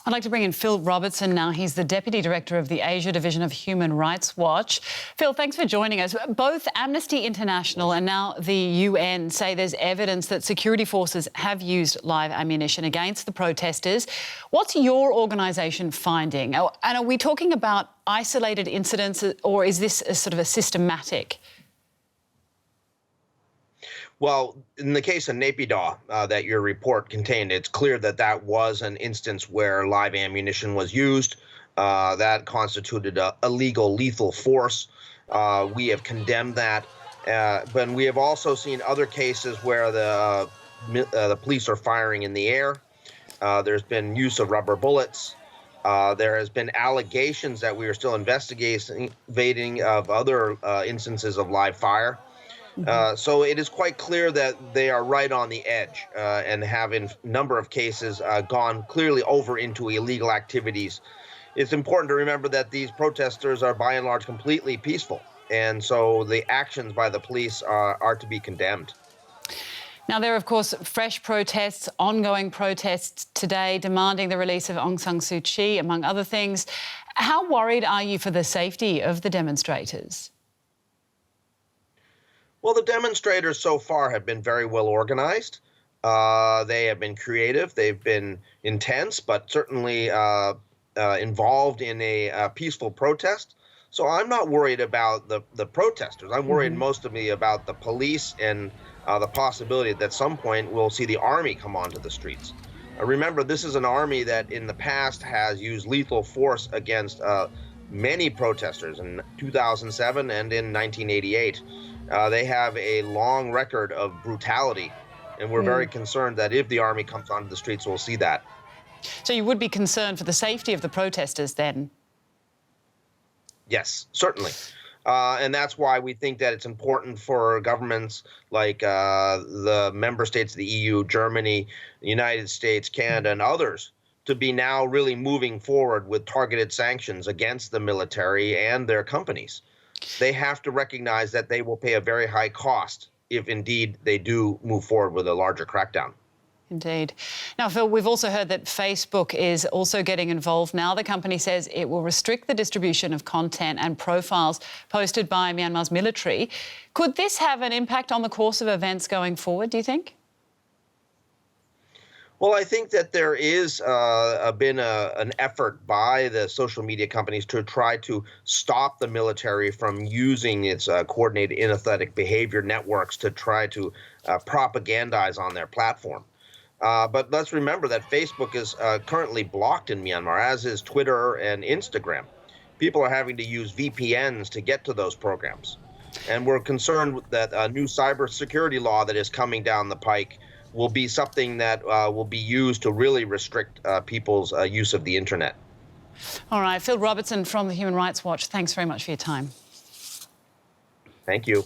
I'd like to bring in Phil Robertson now. He's the Deputy Director of the Asia Division of Human Rights Watch. Phil, thanks for joining us. Both Amnesty International and now the UN say there's evidence that security forces have used live ammunition against the protesters. What's your organisation finding? And are we talking about isolated incidents, or is this a sort of a systematic? Well, in the case of Naypyidaw that your report contained, it's clear that that was an instance where live ammunition was used. That constituted a illegal, lethal force. We have condemned that. But we have also seen other cases where the police are firing in the air. There's been use of rubber bullets. There has been allegations that we are still investigating of other instances of live fire. So it is quite clear that they are right on the edge and have, in a number of cases, gone clearly over into illegal activities. It's important to remember that these protesters are, by and large, completely peaceful. And so the actions by the police are to be condemned. Now, there are, of course, fresh protests, ongoing protests today demanding the release of Aung San Suu Kyi, among other things. How worried are you for the safety of the demonstrators? Well, the demonstrators so far have been very well organized. They have been creative. They've been intense, but certainly involved in a peaceful protest. So I'm not worried about the protesters. I'm worried mostly about the police and the possibility that at some point we'll see the army come onto the streets. Remember, this is an army that in the past has used lethal force against many protesters in 2007 and in 1988. They have a long record of brutality, and we're very concerned that if the army comes onto the streets, we'll see that. So you would be concerned for the safety of the protesters then? Yes, certainly. And that's why we think that it's important for governments like the member states of the EU, Germany, the United States, Canada, and others to be now really moving forward with targeted sanctions against the military and their companies. They have to recognize that they will pay a very high cost if indeed they do move forward with a larger crackdown. Indeed. Now, Phil, we've also heard that Facebook is also getting involved now. The company says it will restrict the distribution of content and profiles posted by Myanmar's military. Could this have an impact on the course of events going forward, do you think? Well, I think that there is been an effort by the social media companies to try to stop the military from using its coordinated inauthentic behavior networks to try to propagandize on their platform. But let's remember that Facebook is currently blocked in Myanmar, as is Twitter and Instagram. People are having to use VPNs to get to those programs. And we're concerned that a new cybersecurity law that is coming down the pike will be something that will be used to really restrict people's use of the internet. All right, Phil Robertson from the Human Rights Watch, thanks very much for your time. Thank you.